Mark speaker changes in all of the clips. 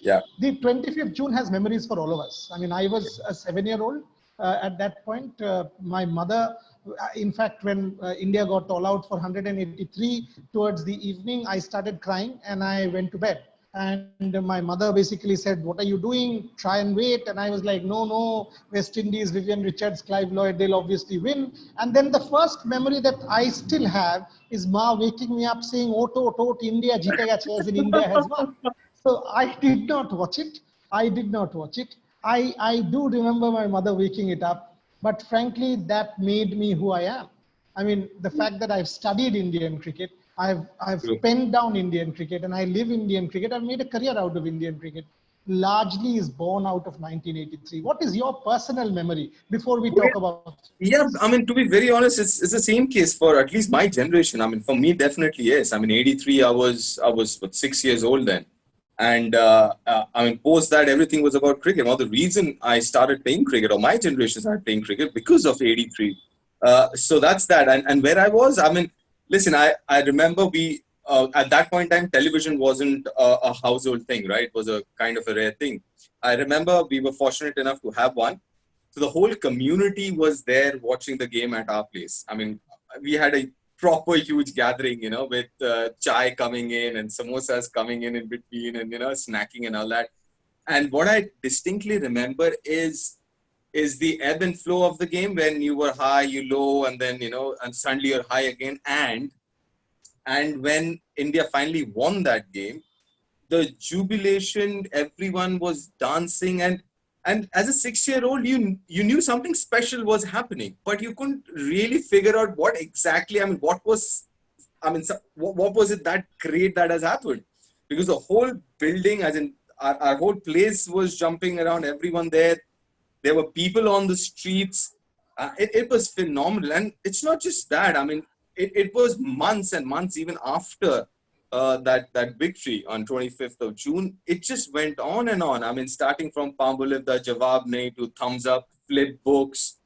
Speaker 1: Yeah.
Speaker 2: The 25th June has memories for all of us. I mean, I was a 7-year-old at that point. My mother, in fact, when India got all out for 183 towards the evening, I started crying and I went to bed. And my mother basically said, "What are you doing? Try and wait." And I was like, "No, no, West Indies, Vivian Richards, Clive Lloyd, they'll obviously win." And then the first memory that I still have is Ma waking me up saying, "Ot, ot, ot, India jeetega," as in India has won. So I did not watch it. I did not watch it. I do remember my mother waking it up, but frankly, that made me who I am. I mean, the fact that I've studied Indian cricket, I've
Speaker 1: True.
Speaker 2: penned down Indian cricket, and I live Indian cricket. I've made a career out of Indian cricket. Largely is born out of 1983. What is your personal memory before we talk about?
Speaker 1: Yeah, I mean, to be very honest, it's the same case for at least my generation. I mean, for me, definitely yes. I mean, '83, I was what, 6 years old then, and I mean, post that everything was about cricket. Well, the reason I started playing cricket, or my generation started playing cricket, because of '83. So that's that. And where I was, I mean, listen, I remember we at that point in time, television wasn't a household thing, right? It was a kind of a rare thing. I remember we were fortunate enough to have one. So the whole community was there watching the game at our place. I mean, we had a proper huge gathering, with chai coming in and samosas coming in between, and snacking and all that. And what I distinctly remember is the ebb and flow of the game, when you were high, you low, and then and suddenly you're high again. And when India finally won that game, the jubilation, everyone was dancing, and as a 6-year-old, you knew something special was happening, but you couldn't really figure out what exactly. I mean, what was it that great that has happened? Because the whole building, as in our whole place, was jumping around, everyone there were people on the streets. It was phenomenal. And it's not just that. I mean, it was months and months even after that victory on 25th of June. It just went on and on. I mean, starting from Pambuliv the Jawab Nahi to thumbs up, flip books,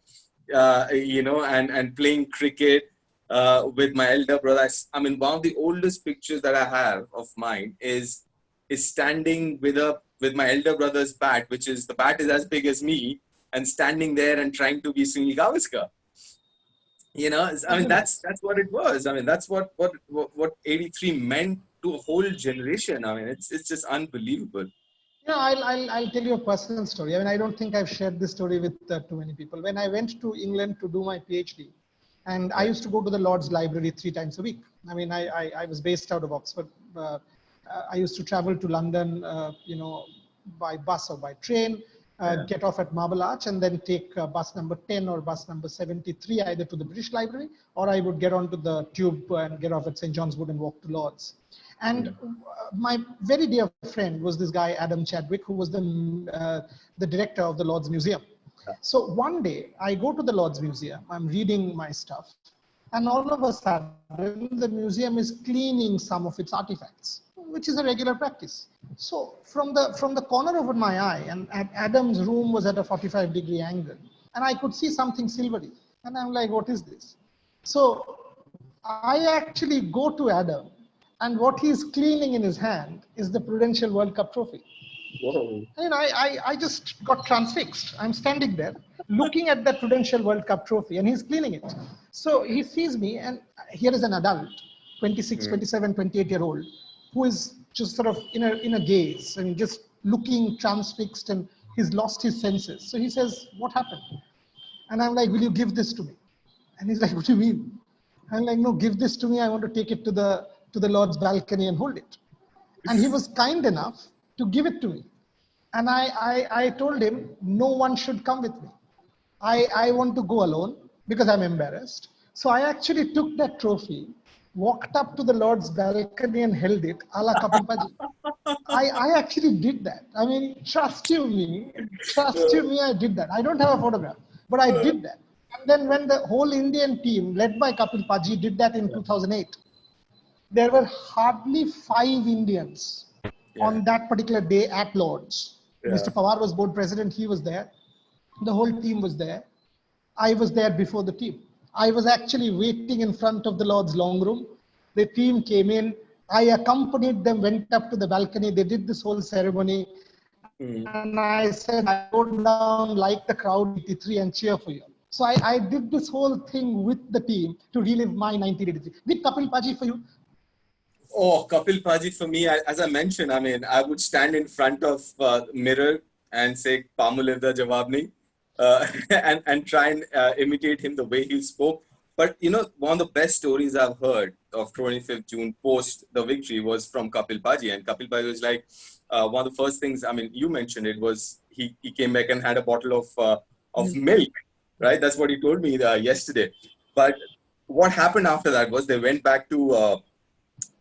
Speaker 1: and playing cricket with my elder brother. I mean, one of the oldest pictures that I have of mine is standing with my elder brother's bat, which is, the bat is as big as me, and standing there and trying to be Sunil Gavaskar. I mean, that's what it was. I mean, that's what '83 meant to a whole generation. I mean, it's just unbelievable.
Speaker 2: I'll tell you a personal story. I mean, I don't think I've shared this story with too many people. When I went to England to do my PhD, and I
Speaker 1: Yeah.
Speaker 2: used to go to the Lord's Library 3 times a week. I mean, I was based out of Oxford. I used to travel to London, by bus or by train,
Speaker 1: Yeah.
Speaker 2: get off at Marble Arch, and then take bus number 10 or bus number 73, either to the British Library, or I would get onto the tube and get off at St. John's Wood and walk to Lord's. And my very dear friend was this guy, Adam Chadwick, who was the director of the Lord's Museum. So one day I go to the Lord's Museum, I'm reading my stuff, and all of a sudden the museum is cleaning some of its artifacts, which is a regular practice. So from the corner of my eye, and Adam's room was at a 45-degree angle, and I could see something silvery. And I'm like, what is this? So I actually go to Adam, and what he's cleaning in his hand is the Prudential World Cup trophy.
Speaker 1: Whoa.
Speaker 2: And I just got transfixed. I'm standing there looking at the Prudential World Cup trophy, and he's cleaning it. So he sees me, and here is an adult, 26, 27, 28-year-old, who is just sort of in a gaze and just looking transfixed, and he's lost his senses. So he says, "What happened?" And I'm like, "Will you give this to me?" And he's like, "What do you mean?" I'm like, "No, give this to me. I want to take it to the Lord's balcony and hold it." And he was kind enough to give it to me. And I told him, no one should come with me. I want to go alone because I'm embarrassed. So I actually took that trophy, walked up to the Lord's balcony and held it, a la Kapil Paji. I actually did that. I mean, trust you me, I did that. I don't have a photograph, but I did that. And then when the whole Indian team, led by Kapil Paji, did that in 2008, there were hardly 5 Indians
Speaker 1: Yeah.
Speaker 2: on that particular day at Lord's.
Speaker 1: Yeah.
Speaker 2: Mr. Pawar was board president, he was there. The whole team was there. I was there before the team. I was actually waiting in front of the Lord's long room. The team came in. I accompanied them, went up to the balcony. They did this whole ceremony. And I said, I go down like the crowd 83 and cheer for you. So I did this whole thing with the team to relive my 1983. Did Kapil Paji for you?
Speaker 1: Oh, Kapil Paji for me, as I mentioned, I mean, I would stand in front of mirror and say, Pamulirda Jawabni, and try and imitate him the way he spoke. But, you know, one of the best stories I've heard of 25th June post the victory was from Kapil Paji. And Kapil Paji was like, one of the first things, I mean, you mentioned it was he came back and had a bottle of milk, right? That's what he told me yesterday. But what happened after that was they went back to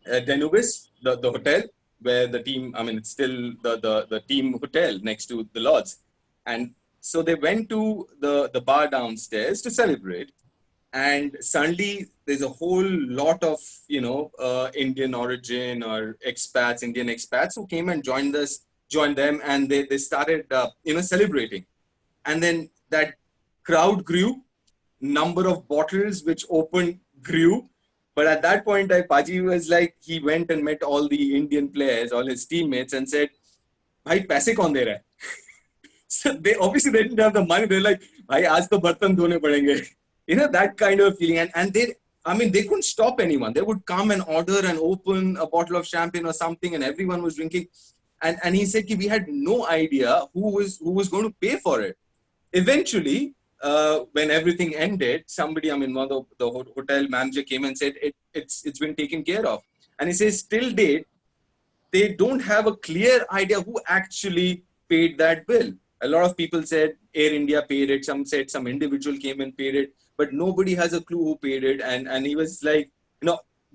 Speaker 1: Denubis, the hotel where the team, I mean, it's still the team hotel next to the Lords. And so they went to the bar downstairs to celebrate. And suddenly there's a whole lot of, Indian origin or expats, Indian expats who came and joined them, and they started, celebrating. And then that crowd grew, number of bottles which opened grew. But at that point, Paji was like, he went and met all the Indian players, all his teammates, and said, "Bhai, paise kaun de raha hai?" So they obviously they didn't have the money. They're like, "Bhai, aaj to bartan dhone padenge." That kind of feeling. And they couldn't stop anyone. They would come and order and open a bottle of champagne or something, and everyone was drinking. And he said, we had no idea who was going to pay for it. Eventually, when everything ended, somebody, I mean, one of the hotel manager came and said, it's been taken care of. And he says, till date, they don't have a clear idea who actually paid that bill. A lot of people said Air India paid it. Some said some individual came and paid it, but nobody has a clue who paid it. And he was like,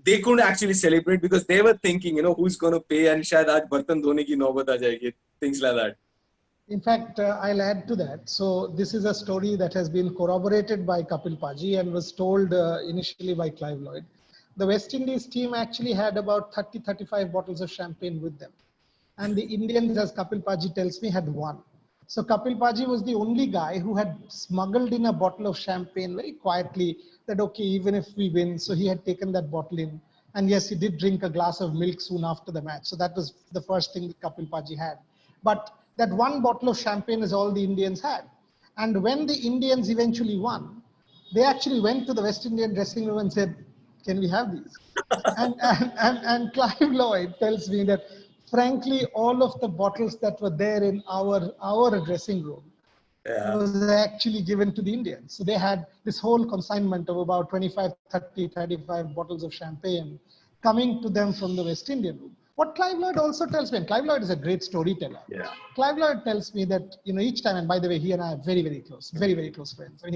Speaker 1: they couldn't actually celebrate because they were thinking, who's going to pay, and shayad aaj bartan dhone ki naubat aa jayegi, things like that.
Speaker 2: In fact, I'll add to that. So this is a story that has been corroborated by Kapil Paji and was told initially by Clive Lloyd. The West Indies team actually had about 30, 35 bottles of champagne with them. And the Indians, as Kapil Paji tells me, had one. So Kapil Paji was the only guy who had smuggled in a bottle of champagne very quietly, that, okay, even if we win, so he had taken that bottle in. And yes, he did drink a glass of milk soon after the match. So that was the first thing that Kapil Paji had. But that one bottle of champagne is all the Indians had. And when the Indians eventually won, they actually went to the West Indian dressing room and said, "Can we have these?" And Clive Lloyd tells me that, frankly, all of the bottles that were there in our dressing room was actually given to the Indians. So they had this whole consignment of about 25, 30, 35 bottles of champagne coming to them from the West Indian room. What Clive Lloyd also tells me, and Clive Lloyd is a great storyteller.
Speaker 1: Yeah.
Speaker 2: Clive Lloyd tells me that, each time, and by the way, he and I are very, very close, very, very close friends. I mean,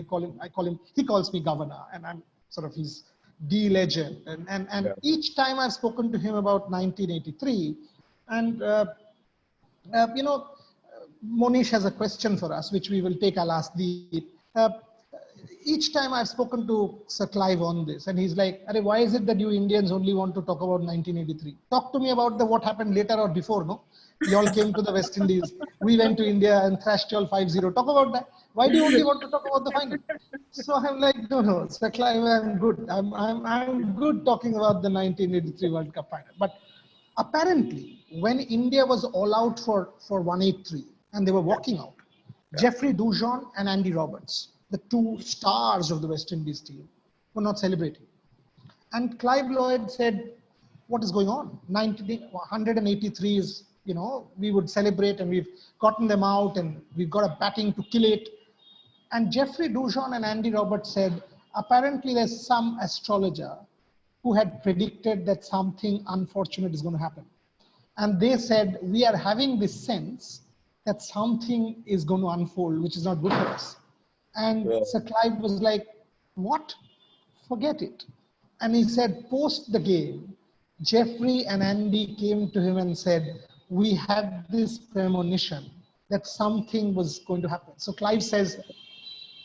Speaker 2: he calls me governor, and I'm sort of his D legend. And each time I've spoken to him about 1983, and, Monish has a question for us, which we will take. I'll ask the. Each time I've spoken to Sir Clive on this, and he's like, why is it that you Indians only want to talk about 1983? Talk to me about what happened later or before, no? You all came to the West Indies. We went to India and thrashed you all 5-0. Talk about that. Why do you only want to talk about the final? So I'm like, no, Sir Clive, I'm good. I'm good talking about the 1983 World Cup final. But apparently, when India was all out for 183 and they were walking out, Jeffrey Dujon and Andy Roberts, the two stars of the West Indies team, were not celebrating. And Clive Lloyd said, what is going on? 183 is, we would celebrate, and we've gotten them out, and we've got a batting to kill it. And Jeffrey Dujon and Andy Roberts said, apparently there's some astrologer who had predicted that something unfortunate is going to happen. And they said, we are having this sense that something is going to unfold, which is not good for us. And Sir Clive was like, what? Forget it. And he said, post the game, Jeffrey and Andy came to him and said, we had this premonition that something was going to happen. So Clive says,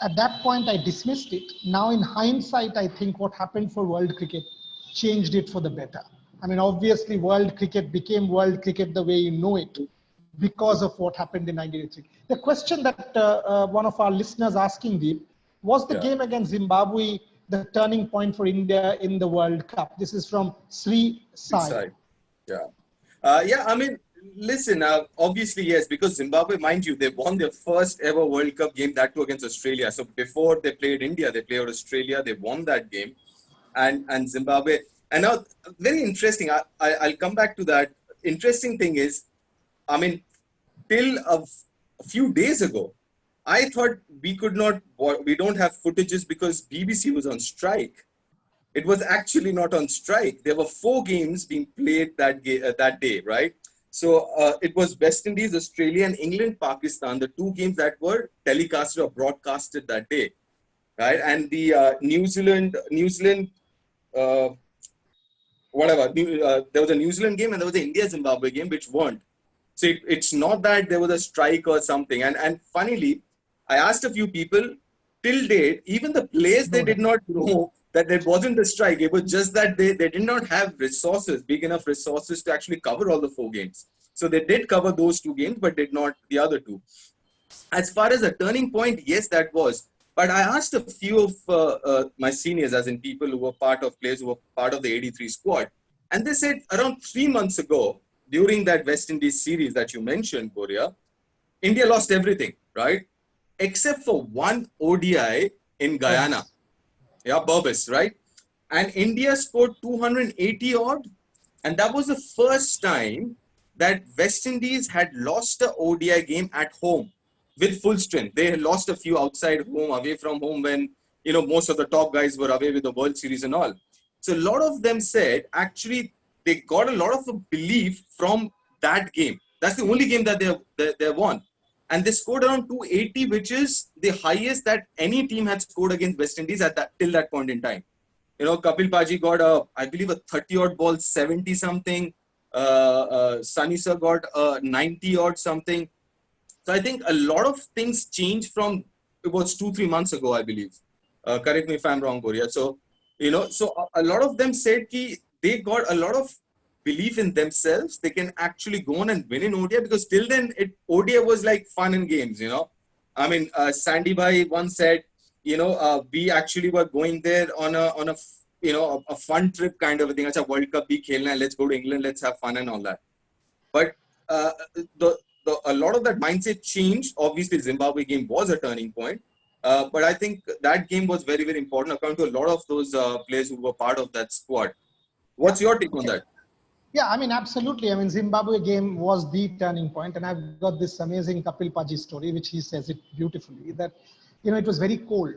Speaker 2: at that point, I dismissed it. Now, in hindsight, I think what happened for world cricket changed it for the better. I mean, obviously, world cricket became world cricket the way you know it because of what happened in 1983. The question that one of our listeners asking, Deep, was the game against Zimbabwe the turning point for India in the World Cup? This is from Sri Sai.
Speaker 1: Yeah. I mean, listen, obviously, yes, because Zimbabwe, mind you, they won their first ever World Cup game, that too against Australia. So before they played India, they played Australia, they won that game. And Zimbabwe. And now, very interesting, I'll come back to that. Interesting thing is, I mean, till a few days ago, I thought we don't have footages because BBC was on strike. It was actually not on strike. There were 4 games being played that day, right? So it was West Indies, Australia, and England, Pakistan, the 2 games that were telecasted or broadcasted that day, right? And the New Zealand, uh, whatever, there was a New Zealand game and there was an India Zimbabwe game which weren't. So it's not that there was a strike or something. And funnily, I asked a few people till date, even the players, they did not know that there wasn't a strike. It was just that they did not have resources, big enough resources to actually cover all the 4 games. So they did cover those 2 games, but did not the other 2. As far as a turning point, yes, that was. But I asked a few of my seniors, as in people who were players who were part of the 83 squad. And they said around 3 months ago, during that West Indies series that you mentioned, Korea, India lost everything, right? Except for one ODI in Guyana. Yeah, Burbis, right? And India scored 280 odd. And that was the first time that West Indies had lost a ODI game at home with full strength. They had lost a few outside home, away from home, when most of the top guys were away with the World Series and all. So a lot of them said actually they got a lot of belief from that game. That's the only game that they won. And they scored around 280, which is the highest that any team had scored against West Indies till that point in time. Kapil Paji got I believe a 30 odd ball, 70 something. Sunny Sir got 90 odd something. So I think a lot of things changed from, it was 2-3 months ago, I believe. Correct me if I'm wrong, Korea. So, so a lot of them said that they got a lot of belief in themselves. They can actually go on and win in ODI, because till then ODI was like fun and games, I mean, Sandy Bhai once said, we actually were going there on a fun trip kind of a thing. Acha, World Cup bhi khelna hai, let's go to England, let's have fun and all that. But a lot of that mindset changed. Obviously, Zimbabwe game was a turning point. But I think that game was very, very important according to a lot of those players who were part of that squad. What's your take on that?
Speaker 2: Yeah, I mean, absolutely. I mean, Zimbabwe game was the turning point. And I've got this amazing Kapil Paji story, which he says it beautifully, that, it was very cold.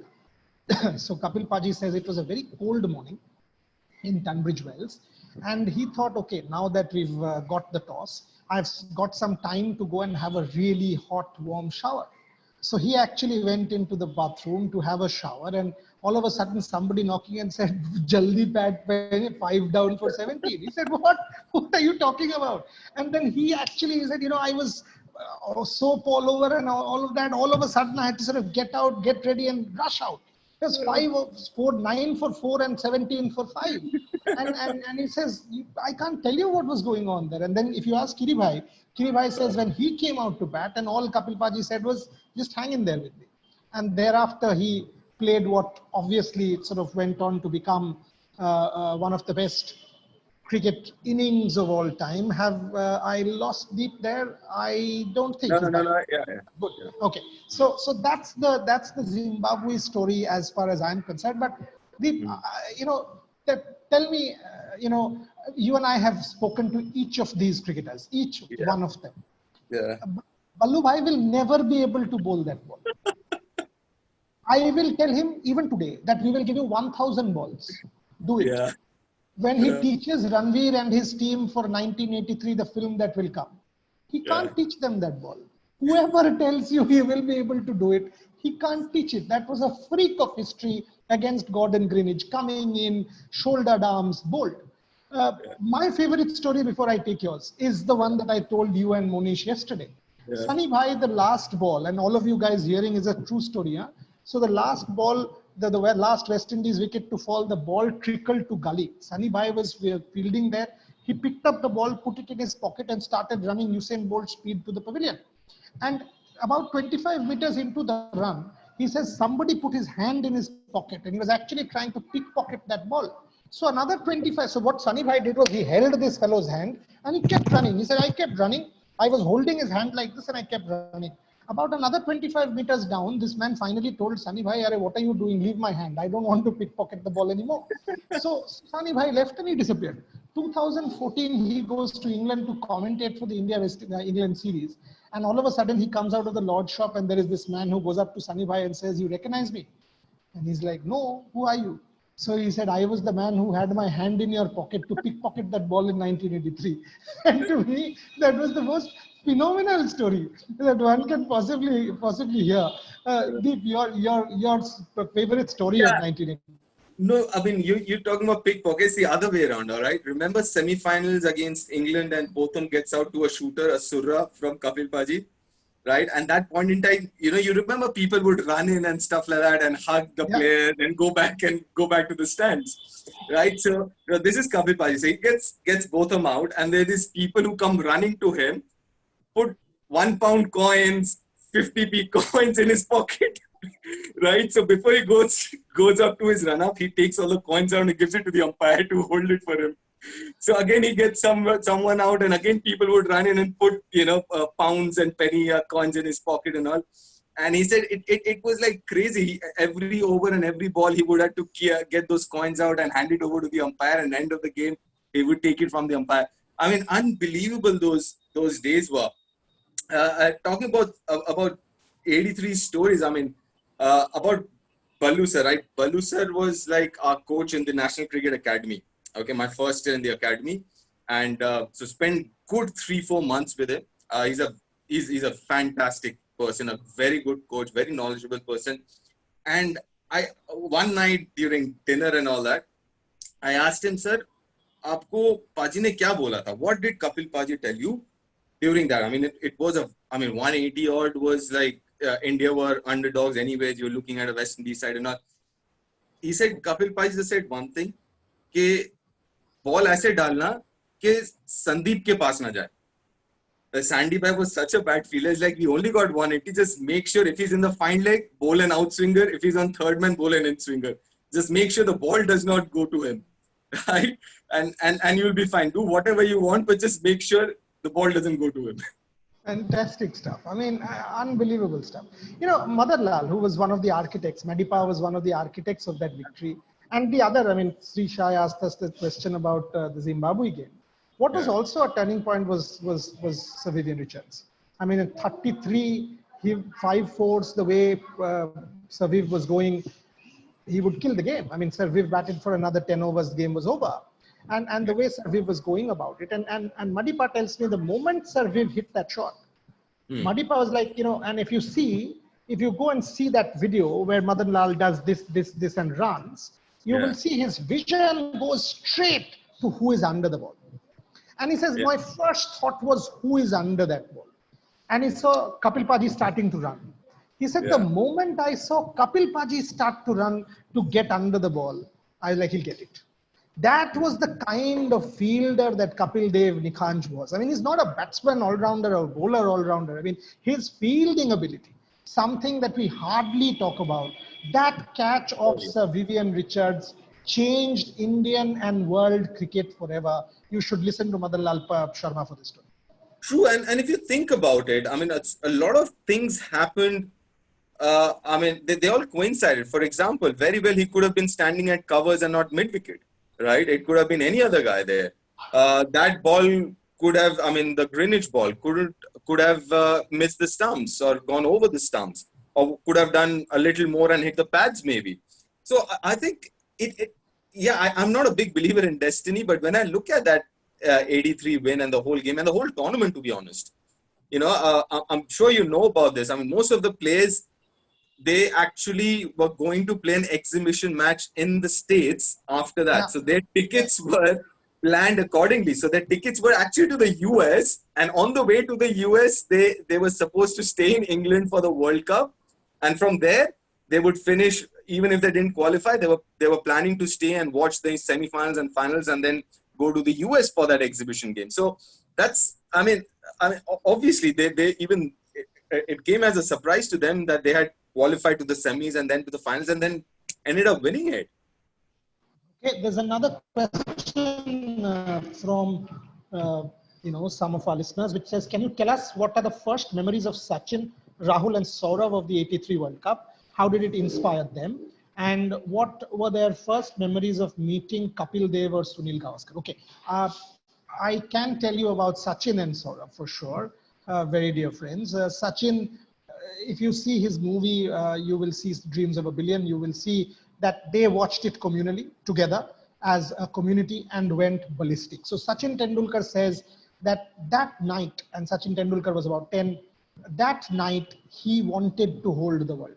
Speaker 2: So Kapil Paji says it was a very cold morning in Tunbridge Wells. And he thought, okay, now that we've got the toss, I've got some time to go and have a really hot, warm shower. So he actually went into the bathroom to have a shower, and all of a sudden somebody knocking and said, "Jaldi pat, 5 down for 17." He said, "What? What are you talking about?" And then he actually said, I was soap all over and all of that. All of a sudden I had to sort of get out, get ready and rush out. It was 9 for 4 and 17 for 5. And he says, I can't tell you what was going on there. And then if you ask Kiribhai says when he came out to bat, and all Kapil Paji said was, just hang in there with me. And thereafter he played what obviously sort of went on to become one of the best cricket innings of all time. Have I lost Deep there? I don't think.
Speaker 1: No. Yeah.
Speaker 2: Good. Okay. So that's the Zimbabwe story as far as I'm concerned. But Deep, tell me, you and I have spoken to each of these cricketers, each one of them.
Speaker 1: Yeah.
Speaker 2: Ballu Bhai will never be able to bowl that ball. I will tell him even today that we will give you 1,000 balls. Do it.
Speaker 1: Yeah.
Speaker 2: When he teaches Ranveer and his team for 1983, the film that will come, he can't teach them that ball. Whoever tells you he will be able to do it, he can't teach it. That was a freak of history against Gordon Greenwich, coming in, shouldered arms, bowled. My favorite story before I take yours is the one that I told you and Monish yesterday. Yeah. Sunny Bhai, the last ball, and all of you guys hearing is a true story. Huh? So the last ball, the last West Indies wicket to fall, the ball trickled to gully. Sunny Bhai was fielding there. He picked up the ball, put it in his pocket and started running Usain Bolt speed to the pavilion. And about 25 meters into the run, he says somebody put his hand in his pocket and he was actually trying to pickpocket that ball. So another 25. So what Sunny Bhai did was he held this fellow's hand and he kept running. He said, I kept running. I was holding his hand like this and I kept running. About another 25 meters down, this man finally told Sunny Bhai, "Arey, what are you doing? Leave my hand. I don't want to pickpocket the ball anymore." So Sunny Bhai left and he disappeared. 2014, he goes to England to commentate for the England series. And all of a sudden, he comes out of the lodge shop and there is this man who goes up to Sunny Bhai and says, "You recognize me?" And he's like, "No, who are you?" So he said, "I was the man who had my hand in your pocket to pickpocket that ball in 1983. And to me, that was the most phenomenal story that one can possibly hear. Deep, your favorite story of
Speaker 1: Yeah.
Speaker 2: 1983.
Speaker 1: No, I mean you're talking about pickpockets the other way around, all right? Remember semi-finals against England and Botham gets out to a shooter, a surra from Kapil Paji, right? And that point in time, you remember people would run in and stuff like that and hug the
Speaker 2: Yeah.
Speaker 1: players and go back to the stands, right? So this is Kapil Paji. So he gets Botham out, and there are these people who come running to him, put £1 coins, 50p coins in his pocket. Right, so before he goes up to his run up, he takes all the coins out and gives it to the umpire to hold it for him. So again, he gets someone out, and again people would run in and put pounds and penny coins in his pocket and all. And he said it was like crazy. Every over and every ball, he would have to get those coins out and hand it over to the umpire. And end of the game, he would take it from the umpire. I mean, unbelievable those days were. Talking about 83 stories. I mean, about Ballu sir, right? Ballu sir was like our coach in the National Cricket Academy. Okay, my first year in the academy, and so spent good 3-4 months with him. He's a fantastic person, a very good coach, very knowledgeable person. And I one night during dinner and all that, I asked him, sir, आपको पाजी ने क्या बोला था? What did Kapil Paji tell you during that? I mean, it was 180 odd was like India were underdogs anyways. You're looking at a West Indies side and all. He said, Kapil Paji just said one thing, कि ball ऐसे डालना कि संदीप के पास ना जाए. Sandy Bhai was such a bad fielder. It's like we only got 180. Just make sure if he's in the fine leg, bowl an out swinger. If he's on third man, bowl an in swinger. Just make sure the ball does not go to him, right? And you'll be fine. Do whatever you want, but just make sure the ball doesn't go to him.
Speaker 2: Fantastic stuff. I mean, unbelievable stuff. Madan Lal, who was one of the architects, Madipa was one of the architects of that victory. And the other, I mean, Sri Shah asked us the question about the Zimbabwe game. What was also a turning point was Sir Vivian Richards. I mean, at 33, 5-4s, the way Sir Viv was going, he would kill the game. I mean, Sir Viv batted for another 10 overs, the game was over. And the way Sir Viv was going about it. And Madipa tells me the moment Sir Viv hit that shot, Madipa was like, and if you go and see that video where Madan Lal does this and runs, you will see his vision goes straight to who is under the ball. And he says, my first thought was, who is under that ball? And he saw Kapil Paji starting to run. He said, the moment I saw Kapil Paji start to run to get under the ball, I was like, he'll get it. That was the kind of fielder that Kapil Dev Nikhanj was. I mean, he's not a batsman all-rounder or bowler all-rounder. I mean, his fielding ability, something that we hardly talk about. That catch of Sir Vivian Richards changed Indian and world cricket forever. You should listen to Madan Lal Sharma for this story.
Speaker 1: True, and if you think about it, I mean, a lot of things happened. I mean, they all coincided. For example, very well, he could have been standing at covers and not mid-wicket, right? It could have been any other guy there. That ball could have, I mean, the Greenwich ball could have missed the stumps or gone over the stumps, or could have done a little more and hit the pads maybe. So I think I'm not a big believer in destiny, but when I look at that 83 win and the whole game and the whole tournament, to be honest, I'm sure you know about this. I mean, most of the players, they actually were going to play an exhibition match in the States after that. So their tickets were planned accordingly. So their tickets were actually to the US, and on the way to the US, they were supposed to stay in England for the World Cup. And from there, they would finish, even if they didn't qualify, they were planning to stay and watch the semifinals and finals and then go to the US for that exhibition game. So that's, I mean, obviously they even, it came as a surprise to them that they had qualified to the semis and then to the finals and then ended up winning it.
Speaker 2: Okay, there's another question from some of our listeners, which says, can you tell us what are the first memories of Sachin, Rahul and Saurav of the 83 World Cup? How did it inspire them? And what were their first memories of meeting Kapil Dev or Sunil Gavaskar? Okay, I can tell you about Sachin and Saurav for sure, very dear friends. Sachin, if you see his movie, you will see Dreams of a Billion. You will see that they watched it communally together as a community and went ballistic. So Sachin Tendulkar says that night, and Sachin Tendulkar was about 10, that night he wanted to hold the world.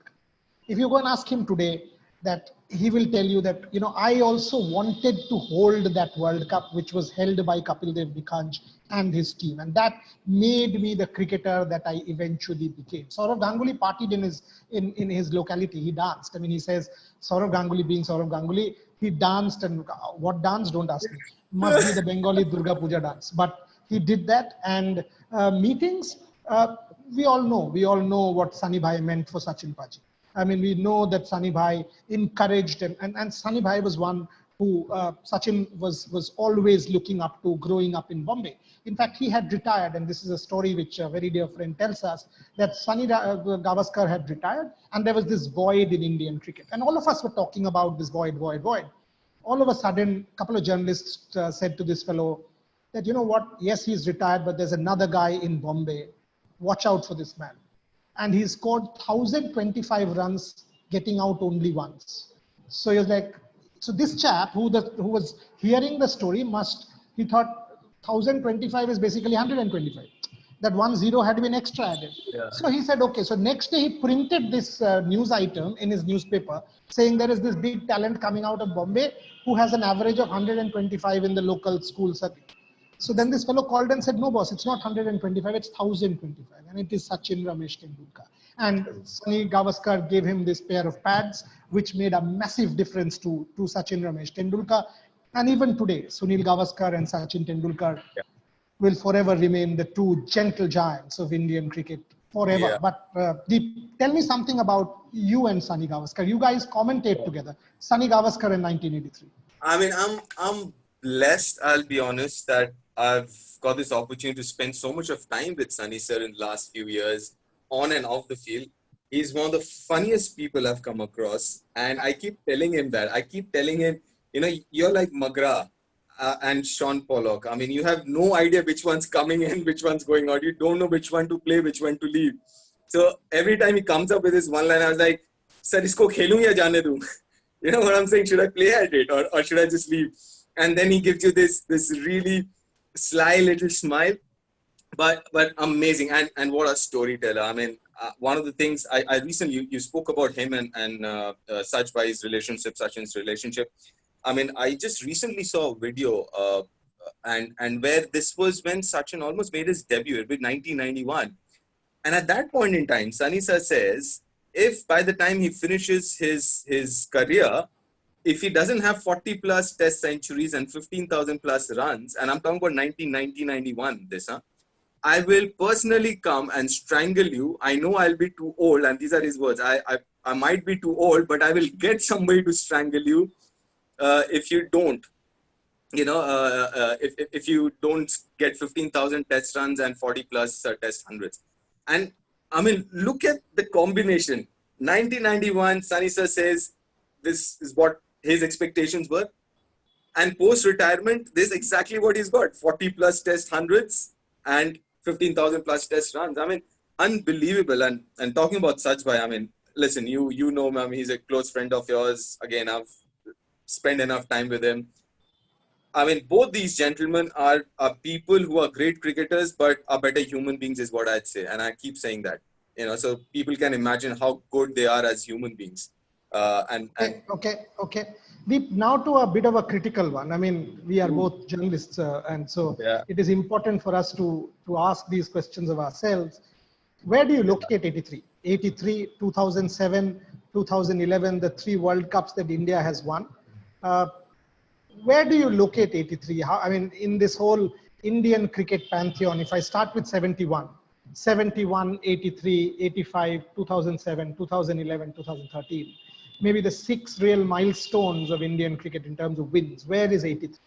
Speaker 2: If you go and ask him today, that he will tell you that, I also wanted to hold that World Cup, which was held by Kapil Dev Bikhanj and his team. And that made me the cricketer that I eventually became. Saurav Ganguly partied in his locality. He danced. I mean, he says, Saurav Ganguly being Saurav Ganguly, he danced, and what dance, don't ask me. Must be the Bengali Durga Puja dance. But he did that. And meetings, we all know what Sunny Bhai meant for Sachin Paji. I mean, we know that Sunny Bhai encouraged, and Sunny Bhai was one who Sachin was always looking up to growing up in Bombay. In fact, he had retired, and this is a story which a very dear friend tells us, that Sunny Gavaskar had retired, and there was this void in Indian cricket. And all of us were talking about this void. All of a sudden, a couple of journalists said to this fellow that, you know what, yes, he's retired, but there's another guy in Bombay. Watch out for this man. And he scored 1,025 runs, getting out only once. So he was like, so this chap who was hearing the story he thought 1,025 is basically 125. That 1-0 had been extra added.
Speaker 1: Yeah.
Speaker 2: So he said, okay. So next day he printed this news item in his newspaper saying there is this big talent coming out of Bombay who has an average of 125 in the local school circuit. So then this fellow called and said, no, boss, it's not 125, it's 1,025. And it is Sachin Ramesh Tendulkar. And Sunny Gavaskar gave him this pair of pads, which made a massive difference to Sachin Ramesh Tendulkar. And even today, Sunil Gavaskar and Sachin Tendulkar will forever remain the two gentle giants of Indian cricket forever.
Speaker 1: Yeah.
Speaker 2: But Deep, tell me something about you and Sunny Gavaskar. You guys commentate together. Sunny Gavaskar in 1983.
Speaker 1: I mean, I'm blessed, I'll be honest, that I've got this opportunity to spend so much of time with Sunny sir in the last few years, on and off the field. He's one of the funniest people I've come across. And I keep telling him that. I keep telling him, you're like McGrath and Sean Pollock. I mean, you have no idea which one's coming in, which one's going out. You don't know which one to play, which one to leave. So every time he comes up with his one line, I was like, sir, isko khelu ya jane do? You know what I'm saying? Should I play at it or should I just leave? And then he gives you this really sly little smile, but amazing. And what a storyteller. I mean, one of the things I recently, you spoke about him and Sach Bhai's relationship, Sachin's relationship. I mean, I just recently saw a video and where this was when Sachin almost made his debut. It was 1991. And at that point in time, Sunny sir says, if by the time he finishes his career, if he doesn't have 40 plus test centuries and 15,000 plus runs, and I'm talking about 1991, I will personally come and strangle you. I know I'll be too old, and these are his words. I might be too old, but I will get somebody to strangle you if you don't. If you don't get 15,000 test runs and 40 plus test hundreds. And I mean, look at the combination. 1991, Sunny sir says this is what his expectations were. And post-retirement, this is exactly what he's got. 40 plus test hundreds and 15,000 plus test runs. I mean, unbelievable. And talking about Sach Bhai, I mean, listen, you know him. I mean, he's a close friend of yours. Again, I've spent enough time with him. I mean, both these gentlemen are people who are great cricketers, but are better human beings is what I'd say. And I keep saying that, so people can imagine how good they are as human beings.
Speaker 2: Okay. Deep, now to a bit of a critical one. I mean, we are both journalists, and so it is important for us to ask these questions of ourselves. Where do you locate 83? 83, 2007, 2011, the 3 World Cups that India has won. Where do you locate 83? I mean, in this whole Indian cricket pantheon, if I start with 71, 83, 85, 2007, 2011, 2013, maybe the 6 real milestones of Indian cricket in terms of wins. Where is 83?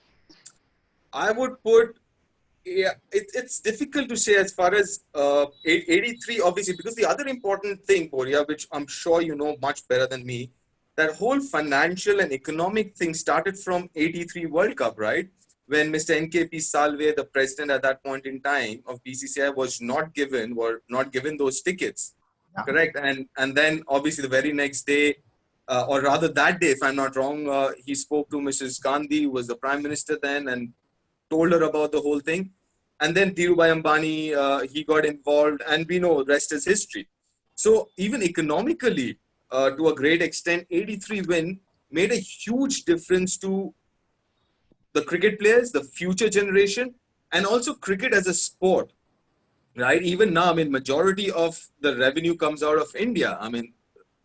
Speaker 1: I would put Yeah, it's difficult to say as far as 83, obviously, because the other important thing, Boria, which I'm sure you know much better than me, that whole financial and economic thing started from 83 World Cup, right? When Mr. NKP Salve, the president at that point in time of BCCI, were not given those tickets,
Speaker 2: Yeah.
Speaker 1: correct? And then obviously the very next day, or rather that day, if I'm not wrong, he spoke to Mrs. Gandhi, who was the prime minister then, and told her about the whole thing. And then Dhirubhai Ambani, he got involved, and we know rest is history. So even economically, to a great extent, 83 win made a huge difference to the cricket players, the future generation, and also cricket as a sport, right? Even now, I mean, majority of the revenue comes out of India. I mean,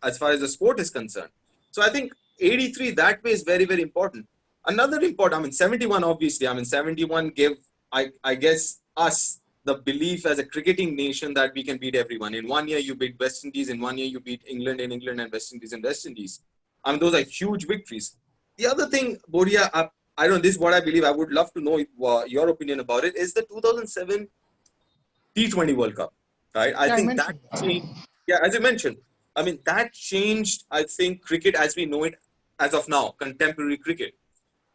Speaker 1: as far as the sport is concerned. So I think 83 that way is very, very important. Another important, I mean, 71, obviously, I mean, 71 gave, I guess, us the belief as a cricketing nation that we can beat everyone. In 1 year, you beat West Indies. In 1 year, you beat England in England and West Indies in West Indies. I mean, those are huge victories. The other thing, Boria, I don't know, this is what I believe. I would love to know your opinion about it, is the 2007 T20 World Cup, right? I
Speaker 2: Yeah, I
Speaker 1: think that
Speaker 2: mentioned that.
Speaker 1: changed, yeah, as you mentioned, I mean, that changed, I think, cricket as we know it as of now, contemporary cricket.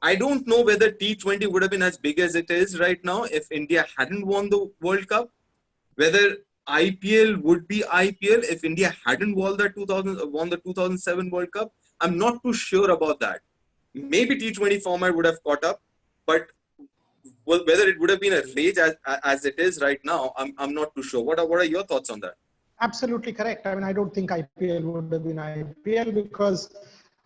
Speaker 1: I don't know whether T20 would have been as big as it is right now if India hadn't won the World Cup, whether IPL would be IPL if India hadn't won the 2007 World Cup. I'm not too sure about that. Maybe T20 format would have caught up, but well, whether it would have been a rage as it is right now, I'm not too sure. What are your thoughts on that?
Speaker 2: Absolutely correct. I mean, I don't think IPL would have been IPL because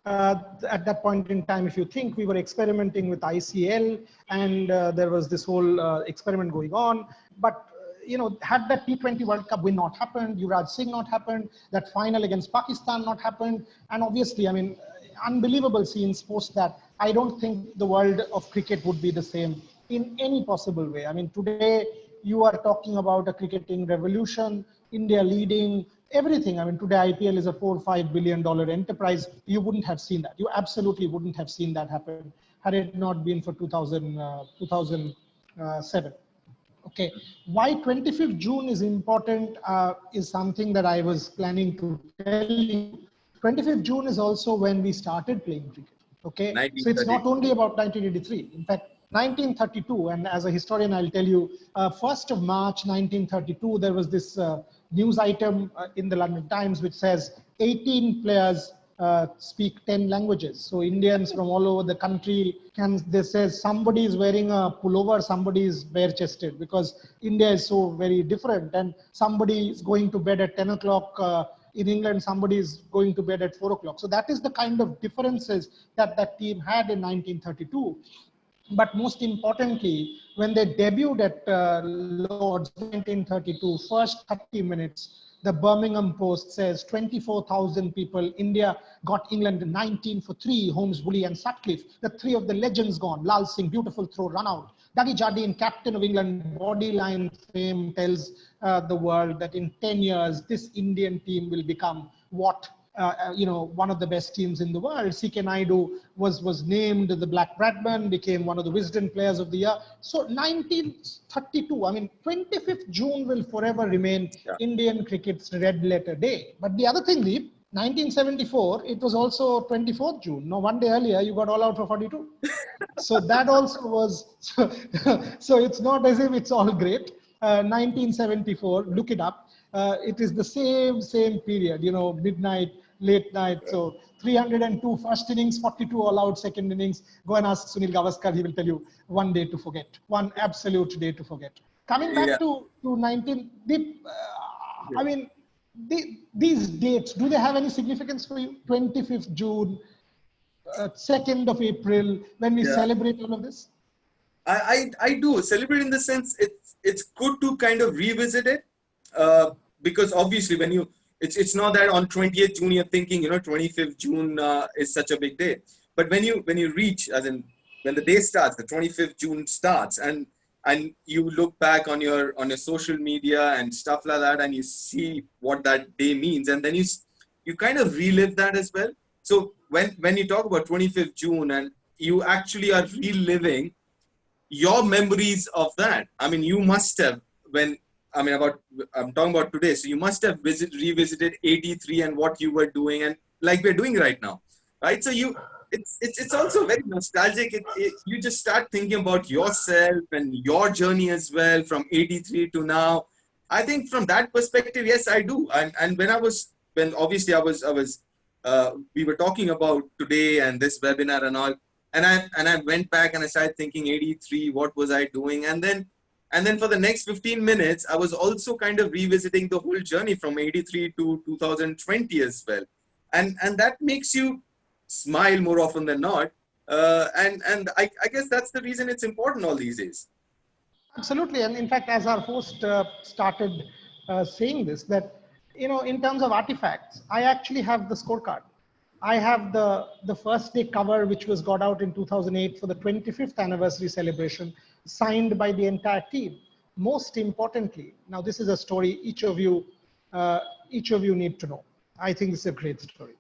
Speaker 2: at that point in time, if you think, we were experimenting with ICL, and there was this whole experiment going on. But had that T20 World Cup win not happened, Yuvraj Singh not happened, that final against Pakistan not happened, and obviously, I mean, unbelievable scenes post that, I don't think the world of cricket would be the same in any possible way. I mean, today you are talking about a cricketing revolution, India leading everything. I mean, today IPL is a $4 or $5 billion enterprise. You wouldn't have seen that. You absolutely wouldn't have seen that happen had it not been for 2007. Okay, why 25th June is important is something that I was planning to tell you. 25th June is also when we started playing cricket. Okay, so it's not
Speaker 1: 1932.
Speaker 2: only about 1983. In fact, 1932, and as a historian, I'll tell you, 1st of March 1932, there was this news item in the London Times which says 18 players speak 10 languages. So Indians from all over the country they says somebody is wearing a pullover, somebody is bare chested, because India is so very different, and somebody is going to bed at 10 o'clock. In England, somebody is going to bed at 4 o'clock. So that is the kind of differences that that team had in 1932. But most importantly, when they debuted at Lord's 1932, first 30 minutes, the Birmingham Post says 24,000 people. India got England 19 for 3. Holmes, Woolley, and Sutcliffe. The three of the legends gone. Lal Singh, beautiful throw, run out. Dougie Jardine, captain of England, bodyline fame, tells the world that in 10 years, this Indian team will become what one of the best teams in the world. C.K. Naidu was named the Black Bradman, became one of the Wisden players of the year. So 1932, I mean, 25th June will forever remain
Speaker 1: Yeah.
Speaker 2: Indian cricket's red letter day. But the other thing, Deep, 1974, it was also 24th June. No, one day earlier, you got all out for 42. So that also was, so it's not as if it's all great. 1974, look it up. It is the same period, midnight, late night. So 302 first innings, 42 all out second innings. Go and ask Sunil Gavaskar, he will tell you one day to forget, one absolute day to forget. Coming
Speaker 1: Yeah.
Speaker 2: back to 19, I mean, these dates, do they have any significance for you? 25th June, 2nd of April, when we
Speaker 1: Yeah.
Speaker 2: celebrate all of this?
Speaker 1: I do celebrate in the sense it's good to kind of revisit it, because obviously when you it's not that on 20th June you're thinking 25th June is such a big day, but when you reach, as in when the day starts, the 25th June starts, and you look back on your social media and stuff like that, and you see what that day means, and then you kind of relive that as well. So when you talk about 25th June and you actually are reliving your memories of that. I mean, you must have, when, I mean, I'm talking about today. So you must have revisited 83 and what you were doing, and like we're doing right now, right? So it's also very nostalgic. You just start thinking about yourself and your journey as well from 83 to now. I think from that perspective, yes, I do. And when obviously we were talking about today and this webinar and all, and I went back and I started thinking 83, what was I doing? And then for the next 15 minutes, I was also kind of revisiting the whole journey from 83 to 2020 as well. And that makes you smile more often than not. And I guess that's the reason it's important all these days.
Speaker 2: Absolutely. And in fact, as our host started saying this, that, in terms of artifacts, I actually have the scorecard. I have the first day cover, which was got out in 2008 for the 25th anniversary celebration, signed by the entire team. Most importantly, now this is a story each of you need to know. I think it's a great story.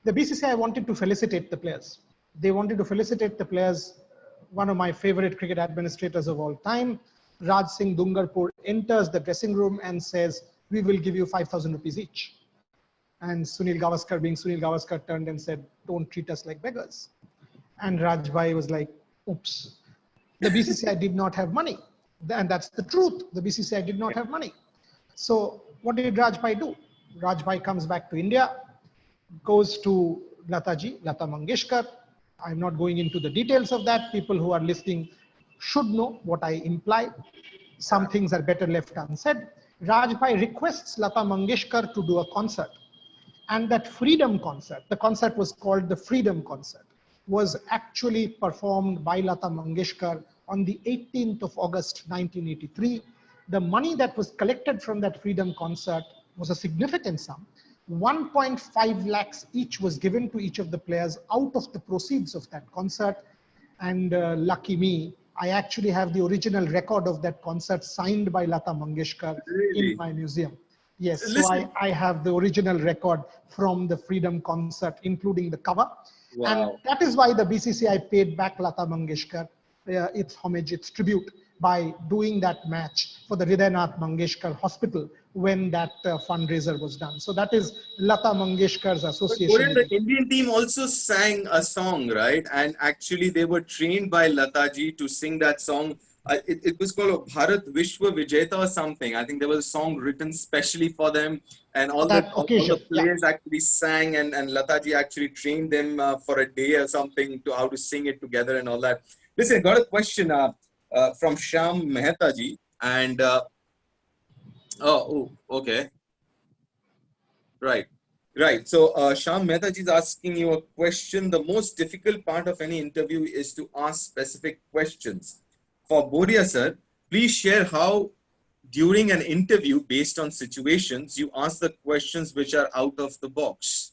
Speaker 2: The BCCI wanted to felicitate the players. They wanted to felicitate the players. One of my favorite cricket administrators of all time, Raj Singh Dungarpur, enters the dressing room and says, "We will give you 5,000 rupees each." And Sunil Gavaskar, being Sunil Gavaskar, turned and said, "Don't treat us like beggars." And Rajbhai was like, "Oops." The BCCI did not have money. And that's the truth. The BCCI did not have money. So what did Rajbhai do? Rajbhai comes back to India, goes to Lata Mangeshkar. I'm not going into the details of that. People who are listening should know what I imply. Some things are better left unsaid. Rajbhai requests Lata Mangeshkar to do a concert. And that Freedom concert, the concert was called the Freedom Concert, was actually performed by Lata Mangeshkar on the 18th of August, 1983. The money that was collected from that Freedom concert was a significant sum. 1.5 lakhs each was given to each of the players out of the proceeds of that concert. And lucky me, I actually have the original record of that concert signed by Lata Mangeshkar in my museum. Yes, so I have the original record from the Freedom concert, including the cover.
Speaker 1: Wow.
Speaker 2: And that is why the BCCI paid back Lata Mangeshkar its homage, its tribute, by doing that match for the Hridaynath Mangeshkar Hospital when that fundraiser was done. So that is Lata Mangeshkar's association.
Speaker 1: But the Indian team also sang a song, right? And actually they were trained by Lataji to sing that song. It was called Bharat Vishwa Vijeta or something. I think there was a song written specially for them, and all the players actually sang, and Lataji actually trained them for a day or something to how to sing it together and all that. Listen, I got a question from Shyam Mehta ji, and okay, right. So Shyam Mehta ji is asking you a question. The most difficult part of any interview is to ask specific questions. For Boria sir, please share how during an interview based on situations, you ask the questions which are out of the box.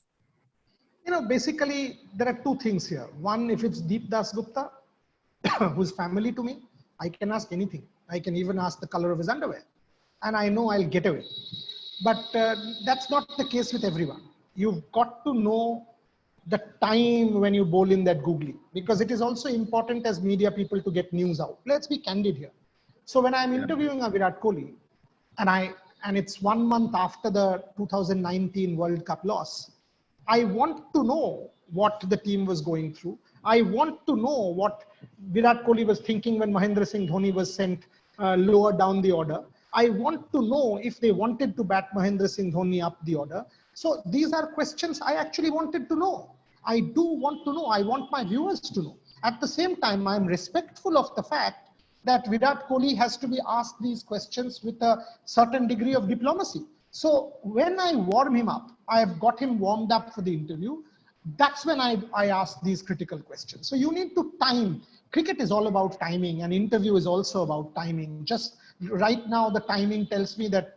Speaker 2: Basically, there are two things here. One, if it's Deep Das Gupta, who's family to me, I can ask anything. I can even ask the color of his underwear. And I know I'll get away. But that's not the case with everyone. You've got to know the time when you bowl in that googly, because it is also important as media people to get news out. Let's be candid here. So when I'm interviewing a Virat Kohli, and it's 1 month after the 2019 World Cup loss, I want to know what the team was going through. I want to know what Virat Kohli was thinking when Mahendra Singh Dhoni was sent lower down the order. I want to know if they wanted to bat Mahendra Singh Dhoni up the order. So these are questions I actually wanted to know. I do want to know. I want my viewers to know. At the same time, I'm respectful of the fact that Virat Kohli has to be asked these questions with a certain degree of diplomacy. So when I warm him up, I've got him warmed up for the interview. That's when I ask these critical questions. So you need to time. Cricket is all about timing, and interview is also about timing. Just right now, the timing tells me that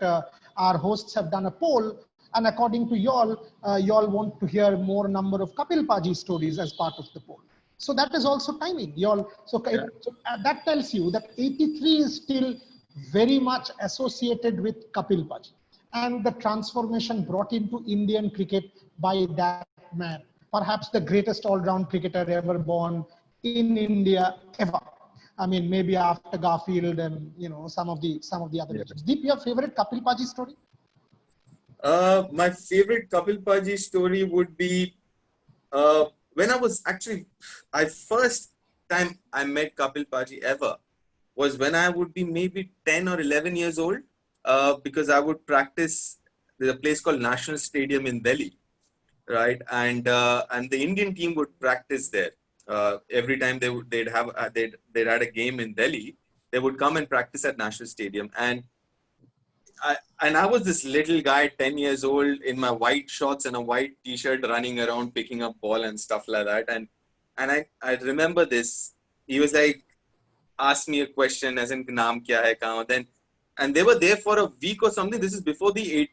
Speaker 2: our hosts have done a poll, and according to y'all, y'all want to hear more number of Kapil Paji stories as part of the poll. So that is also timing. So that tells you that 83 is still very much associated with Kapil Paji and the transformation brought into Indian cricket by that man, perhaps the greatest all-round cricketer ever born in India ever. I mean, maybe after Garfield and some of the other legends. Deep, your favorite Kapil Paji story?
Speaker 1: My favorite Kapil Paji story would be when I was actually, I first time I met Kapil Paji ever was when I would be maybe 10 or 11 years old, because I would practice. There's a place called National Stadium in Delhi, right? And the Indian team would practice there. Every time they'd had a game in Delhi, they would come and practice at National Stadium. And I was this little guy, 10 years old, in my white shorts and a white t-shirt, running around picking up ball and stuff like that. And I remember this. He was like, asked me a question as in naam kya hai, kahan ho? Then, and they were there for a week or something. This is before the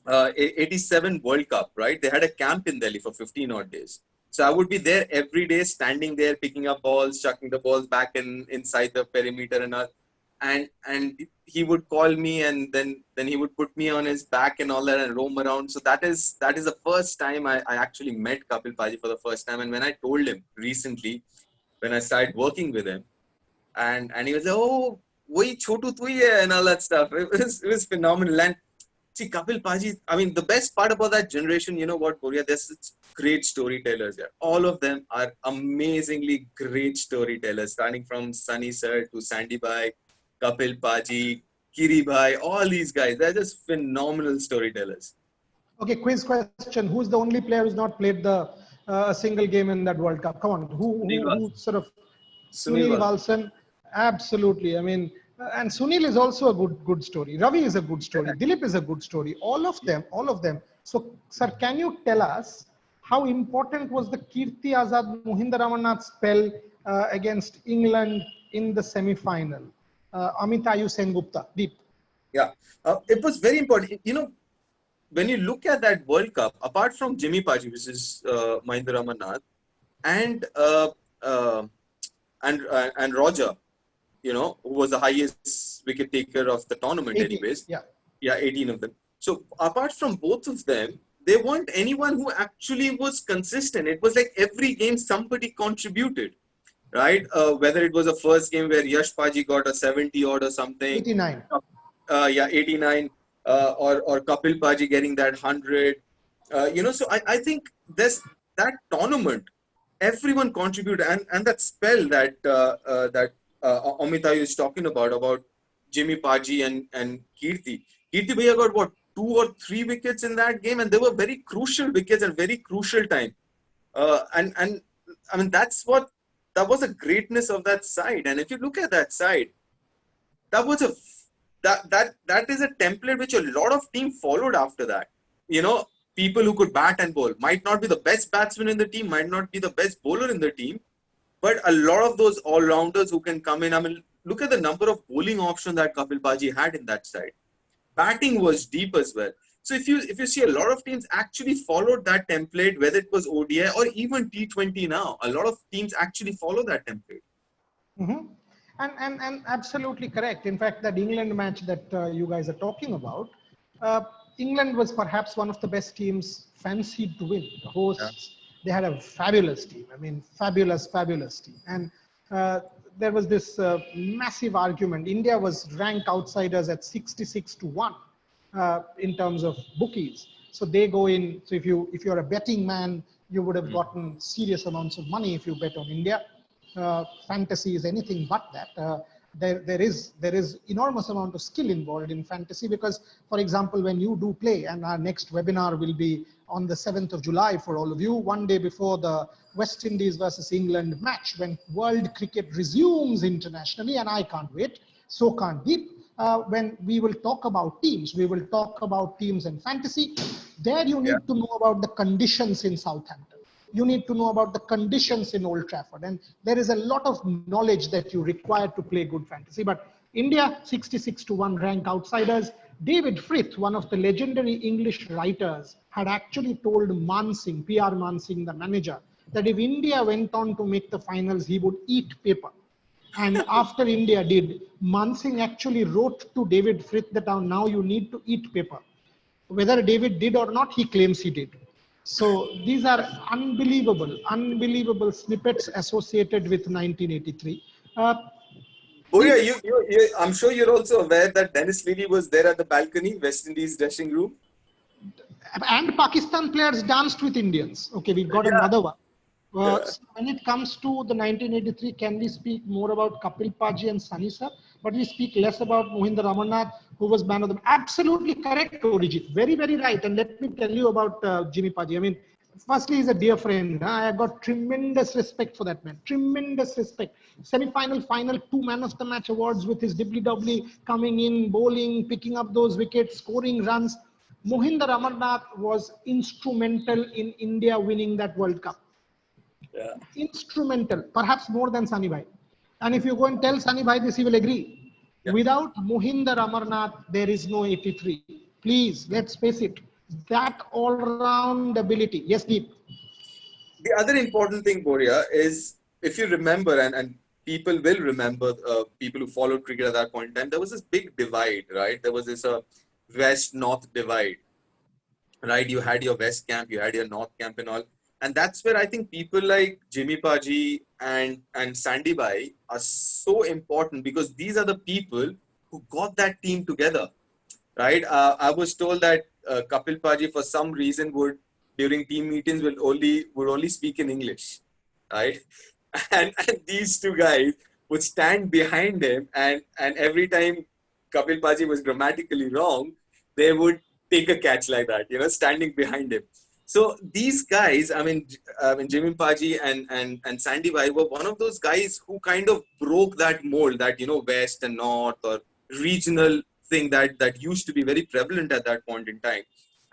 Speaker 1: 87 World Cup, right? They had a camp in Delhi for 15 odd days. So I would be there every day, standing there, picking up balls, chucking the balls back inside the perimeter and all. And he would call me, and then he would put me on his back and all that and roam around. So that is the first time I actually met Kapil Paji for the first time. And when I told him recently, when I started working with him, and he was like, oh, wahi chotu tu hi hai, and all that stuff. It was phenomenal. And see, Kapil Paji, I mean, the best part about that generation, you know what, Boria, there's such great storytellers here. All of them are amazingly great storytellers, starting from Sunny Sir to Sandy Bhai, Kapil Paji, Kiri Bhai, all these guys. They're just phenomenal storytellers.
Speaker 2: Okay, quiz question. Who's the only player who's not played the single game in that World Cup? Come on. Who sort of... Sunil Walson. Absolutely. I mean, and Sunil is also a good story. Ravi is a good story. Dilip is a good story. All of them. So, sir, can you tell us how important was the Kirti Azad Mohinder Amarnath spell against England in the semi-final? Amitayu Sengupta, Deep.
Speaker 1: Yeah, it was very important. You know, when you look at that World Cup, apart from Jimmy Paji, which is Mohinder Amarnath, and Roger, you know, who was the highest wicket taker of the tournament
Speaker 2: 18,
Speaker 1: anyways.
Speaker 2: Yeah,
Speaker 1: 18 of them. So apart from both of them, they weren't anyone who actually was consistent. It was like every game somebody contributed, right? Whether it was a first game where Yash Paji got a 70 odd or something.
Speaker 2: 89.
Speaker 1: 89. Or Kapil Paji getting that 100. You know, so I think that tournament, everyone contributed, and that spell that Amitayu is talking about Jimmy Paji and Kirti. Kirti Bhaiya got what, 2 or 3 wickets in that game, and they were very crucial wickets and very crucial time. And I mean, that was a greatness of that side. And if you look at that side, that is a template which a lot of teams followed after that. You know, people who could bat and bowl might not be the best batsman in the team, might not be the best bowler in the team, but a lot of those all-rounders who can come in. I mean, look at the number of bowling options that Kapil Paji had in that side. Batting was deep as well. So if you see, a lot of teams actually followed that template, whether it was ODI or even T20 now, a lot of teams actually follow that template.
Speaker 2: Mm-hmm. And absolutely correct. In fact, that England match that you guys are talking about, England was perhaps one of the best teams fancied to win. The hosts, they had a fabulous team. I mean, fabulous team. And there was this massive argument. India was ranked outsiders at 66-1 in terms of bookies. So they go in. So if you're a betting man, you would have gotten serious amounts of money if you bet on India. Fantasy is anything but that. There is enormous amount of skill involved in fantasy because, for example, when you do play, and our next webinar will be on the 7th of July for all of you, one day before the West Indies versus England match, when world cricket resumes internationally, and I can't wait, so can't Deep. When we will talk about teams, and fantasy. There you need to know about the conditions in Southampton. You need to know about the conditions in Old Trafford. And there is a lot of knowledge that you require to play good fantasy. But India, 66-1 rank outsiders. David Frith, one of the legendary English writers, had actually told Mansingh, PR Mansingh, the manager, that if India went on to make the finals, he would eat paper. And after India did, Mansingh actually wrote to David Frith that now you need to eat paper. Whether David did or not, he claims he did. So these are unbelievable snippets associated with 1983. Uh,
Speaker 1: Oh yeah,
Speaker 2: Deep,
Speaker 1: I'm sure you're also aware that Dennis Lilly was there at the balcony, West Indies dressing room.
Speaker 2: and Pakistan players danced with Indians. Okay, we got
Speaker 1: Yeah,
Speaker 2: another one.
Speaker 1: yeah.
Speaker 2: So when it comes to the 1983, can we speak more about Kapil Paji and Sunny sir? But we speak less about Mohinder Amarnath, who was man of the. Absolutely correct, Orijit. Very, very right. And let me tell you about Jimmy Paji. I mean, firstly, he's a dear friend. Huh? I have got tremendous respect for that man. Tremendous respect. Semi-final, final, two man of the match awards with his dibbly-dobbly coming in, bowling, picking up those wickets, scoring runs. Mohinder Amarnath was instrumental in India winning that World Cup.
Speaker 1: Yeah.
Speaker 2: Instrumental, perhaps more than Sunny Bhai. And if you go and tell Sunny Bhai this, he will agree.
Speaker 1: Yeah.
Speaker 2: Without Mohinder Amarnath, there is no 83. Please, let's face it. That all-round ability. Yes, Deep.
Speaker 1: The other important thing, Boria, is if you remember, and people will remember, people who followed cricket at that point in time, there was this big divide, right? There was this West-North divide, right? You had your West camp, you had your North camp and all. And that's where I think people like Jimmy Paji and Sandy Bai are so important, because these are the people who got that team together, right? I was told that Kapil Paji, for some reason, would during team meetings would only speak in English, right? And these two guys would stand behind him, and every time Kapil Paji was grammatically wrong, they would take a catch like that, standing behind him. So these guys, I mean, Jimmy Paji and Sandy Vai were one of those guys who kind of broke that mold, that West and North or regional thing that used to be very prevalent at that point in time.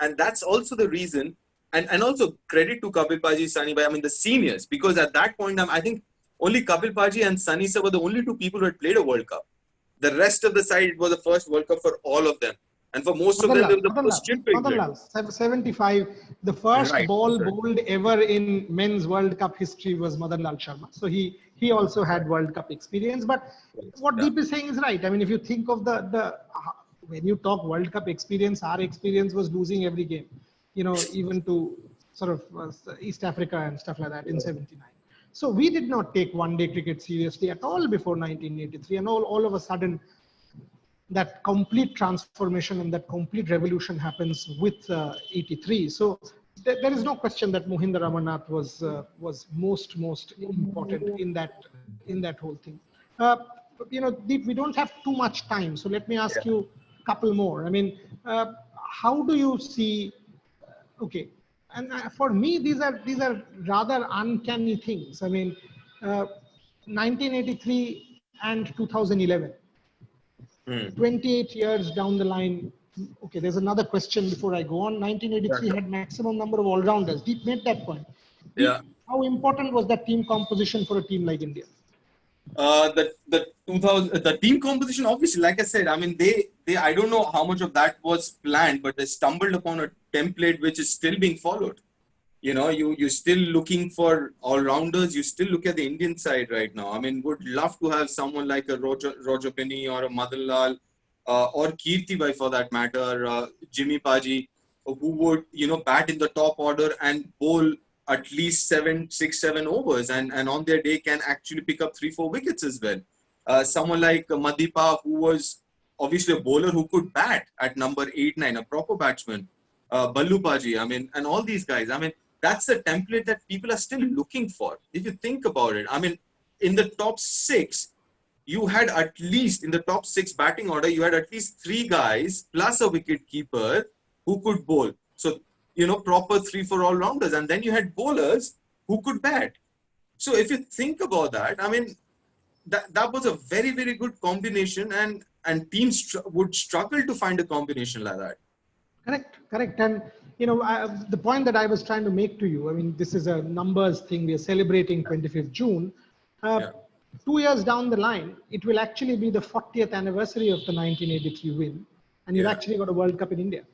Speaker 1: And that's also the reason, and also credit to Kapil Paji, Sunny Bhai, I mean the seniors, because at that point I think only Kapil Paji and Sunny sir were the only two people who had played a World Cup. The rest of the side, it was the first World Cup for all of them. And for most of them, they were the first trip to England.
Speaker 2: 75. The first
Speaker 1: Right.
Speaker 2: ball
Speaker 1: Right.
Speaker 2: bowled ever in men's World Cup history was Madan Lal Sharma. So he also had World Cup experience. But what
Speaker 1: Yeah.
Speaker 2: Deep is saying is right. I mean, if you think of the when you talk World Cup experience, our experience was losing every game. Even to sort of East Africa and stuff like that in '79. So we did not take one-day cricket seriously at all before 1983, and all of a sudden that complete transformation and that complete revolution happens with 83. So there is no question that Mohinder Amarnath was most important in that whole thing. Deep, we don't have too much time, so let me ask you a couple more. I mean, how do you see? Okay, and for me, these are rather uncanny things. I mean, uh, 1983 and 2011.
Speaker 1: Hmm.
Speaker 2: 28 years down the line. Okay, there's another question before I go on. 1983 had maximum number of all-rounders. Deep made that point.
Speaker 1: Yeah.
Speaker 2: Deep, how important was that team composition for a team like India?
Speaker 1: The 2000 the team composition, obviously, like I said, I mean they I don't know how much of that was planned, but they stumbled upon a template which is still being followed. You're still looking for all rounders. You still look at the Indian side right now. I mean, would love to have someone like a Roger Penny or a Madan Lal, or Kirti Bhai for that matter, Jimmy Paji, who would bat in the top order and bowl at least 6, 7 overs, and on their day can actually pick up 3, 4 wickets as well. Someone like Madipa, who was obviously a bowler who could bat at number 8, 9, a proper batsman. Ballu Paji, I mean, and all these guys. I mean, that's the template that people are still looking for. If you think about it, I mean, in the top 6, you had at least in the top 6 batting order, you had at least 3 guys plus a wicket keeper who could bowl. So, proper 3, 4 all rounders. And then you had bowlers who could bat. So if you think about that, I mean, that was a very, very good combination, and teams would struggle to find a combination like that.
Speaker 2: Correct. And the point that I was trying to make to you. I mean, this is a numbers thing. We are celebrating 25th June.
Speaker 1: Yeah.
Speaker 2: 2 years down the line, it will actually be the 40th anniversary of the 1983 win, and you've
Speaker 1: Yeah.
Speaker 2: actually got a World Cup in India.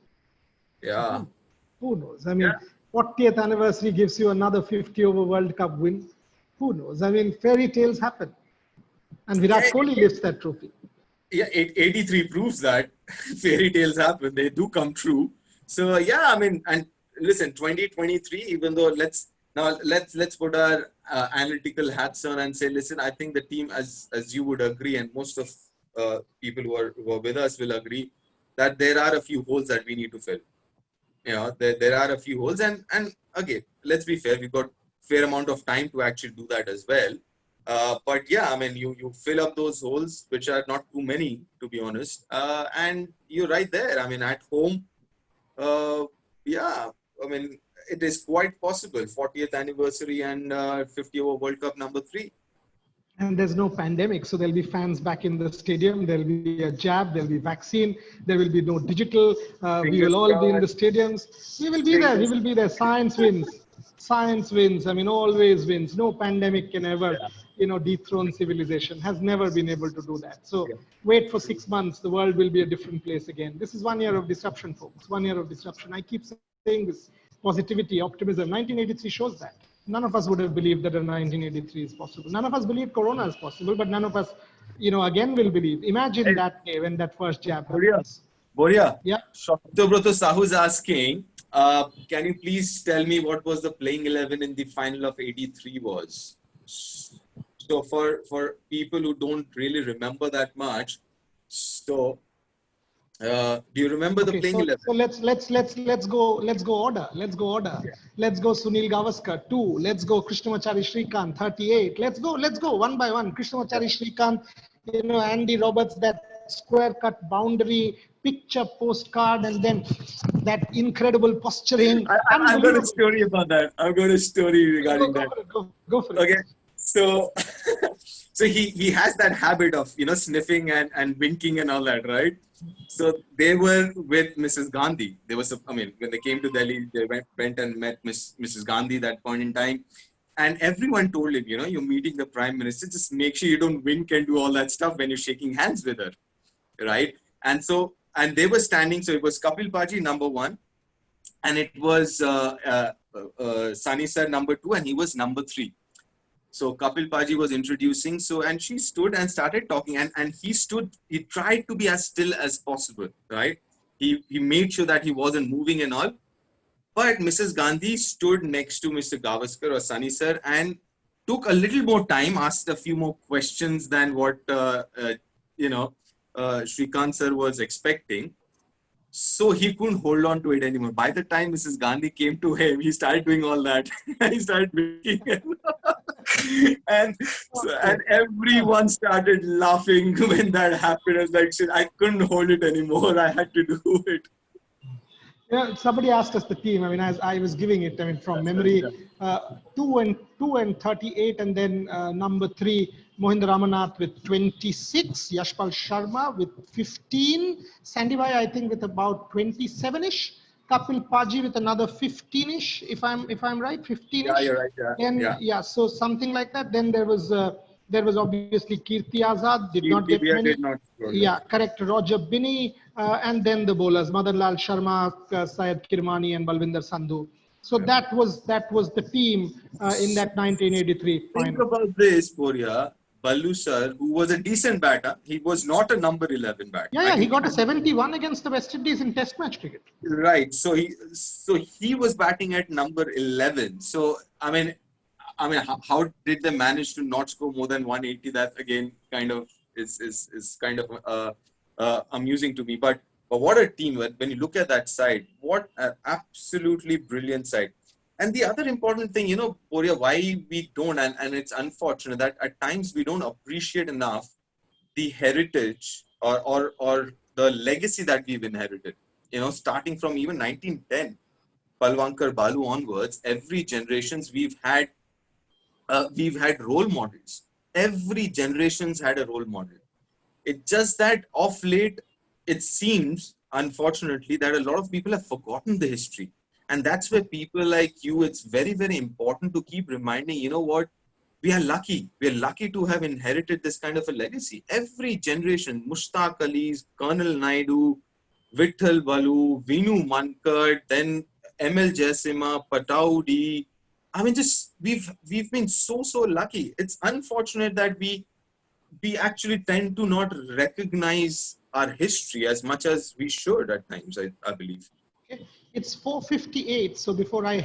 Speaker 1: Yeah.
Speaker 2: Who knows? I mean, 40th anniversary gives you another 50 over World Cup win. Who knows? I mean, fairy tales happen, and Virat
Speaker 1: Yeah,
Speaker 2: Kohli lifts that trophy.
Speaker 1: Yeah, 83 proves that fairy tales happen. They do come true. So, yeah, I mean, and listen, 2023, even though Now let's put our analytical hats on and say, listen, I think the team, as you would agree, and most of people who are with us will agree, that there are a few holes that we need to fill. You know, there are a few holes, and again, let's be fair, we've got fair amount of time to actually do that as well. But yeah, I mean, you fill up those holes, which are not too many, to be honest, and you're right there. I mean, at home, uh, yeah, I mean, it is quite possible. 40th anniversary and 50 over World Cup #3.
Speaker 2: And there's no pandemic, so there'll be fans back in the stadium. There'll be a jab, there'll be vaccine, there will be no digital. We will
Speaker 1: Fingers
Speaker 2: all be in the
Speaker 1: crossed.
Speaker 2: stadiums. We will be there. We
Speaker 1: Fingers.
Speaker 2: will be there. Science wins. Science wins. I mean, always wins. No pandemic can ever,
Speaker 1: Yeah.
Speaker 2: dethrone civilization. Has never been able to do that. So
Speaker 1: Yeah.
Speaker 2: wait for 6 months. The world will be a different place again. This is 1 year of disruption, folks. 1 year of disruption. I keep saying this. Positivity, optimism. 1983 shows that. None of us would have believed that a 1983 is possible. None of us believed Corona is possible, but none of us, again will believe. Imagine
Speaker 1: Hey,
Speaker 2: that day when that first jab
Speaker 1: Boria.
Speaker 2: happens.
Speaker 1: Boria.
Speaker 2: Yeah.
Speaker 1: Shantobroto Sahu is asking, can you please tell me what was the playing 11 in the final of '83 was? So for people who don't really remember that much, so do you remember the
Speaker 2: Okay,
Speaker 1: playing
Speaker 2: so
Speaker 1: 11?
Speaker 2: let's go order. Let's go order.
Speaker 1: Yeah.
Speaker 2: Let's go Sunil Gavaskar 2. Let's go Krishnamachari Srikanth 38. Let's go one by one. Krishnamachari Srikanth, Andy Roberts, that square cut boundary picture postcard, and then that incredible posturing.
Speaker 1: I've got a
Speaker 2: Unbelievable.
Speaker 1: story about that. I've got a story
Speaker 2: Go,
Speaker 1: regarding
Speaker 2: go
Speaker 1: that.
Speaker 2: for it. Go for it.
Speaker 1: Okay, so so he has that habit of sniffing and winking and all that, right? So they were with Mrs. Gandhi. They was, I mean, when they came to Delhi, they went and met Mrs. Gandhi that point in time, and everyone told him, you're meeting the Prime Minister, just make sure you don't wink and do all that stuff when you're shaking hands with her, right? And they were standing. So it was Kapil Paji #1, and it was Sani sir #2, and he was #3. So Kapil Paji was introducing. So, and she stood and started talking, and he tried to be as still as possible, right? He made sure that he wasn't moving and all. But Mrs. Gandhi stood next to Mr. Gavaskar or Sani sir and took a little more time, asked a few more questions than what Srikant sir was expecting. So he couldn't hold on to it anymore. By the time Mrs. Gandhi came to him, he started doing all that. He started making it. And everyone started laughing when that happened. I was like, shit, I couldn't hold it anymore. I had to do it.
Speaker 2: Somebody asked us the team. I mean, as I was giving it, I mean, from memory, 2 and 38, and then #3, Mohinder Ramanath with 26, Yashpal Sharma with 15, Sandy Bhai, I think, with about 27ish, Kapil Paji with another 15ish, if I'm right, 15ish.
Speaker 1: Yeah, you're right. Yeah,
Speaker 2: Then
Speaker 1: yeah.
Speaker 2: yeah, so something like that. Then there was obviously Kirti Azad, did not get
Speaker 1: TBR
Speaker 2: many.
Speaker 1: did not score.
Speaker 2: Yeah, correct. Roger Binney, and then the bowlers, Madan Lal Sharma, Syed Kirmani, and Balwinder Sandhu. So that was the team in that 1983
Speaker 1: Think
Speaker 2: final.
Speaker 1: about this, Boria. Ballu sir, who was a decent batter, he was not a #11 batter.
Speaker 2: Yeah,
Speaker 1: I
Speaker 2: yeah, he
Speaker 1: think
Speaker 2: got a 71 against the West Indies in Test match cricket.
Speaker 1: right. So he was batting at #11. So how did they manage to not score more than 180? That again kind of is kind of amusing to me. But what a team! When you look at that side, what an absolutely brilliant side. And the other important thing, Poria, why we don't, and it's unfortunate that at times we don't appreciate enough the heritage or the legacy that we've inherited. Starting from even 1910, Palwankar Balu onwards, every generations we've had role models. Every generation's had a role model. It's just that of late, it seems, unfortunately, that a lot of people have forgotten the history. And that's where people like you, it's very, very important to keep reminding, what? We are lucky. We are lucky to have inherited this kind of a legacy. Every generation, Mushtaq Ali's, Colonel Naidu, Vitthal Balu, Vinu Mankad, then ML Jaisima, Pataudi. I mean, just we've been so lucky. It's unfortunate that we actually tend to not recognize our history as much as we should at times, I believe.
Speaker 2: Okay. It's 4:58. So before I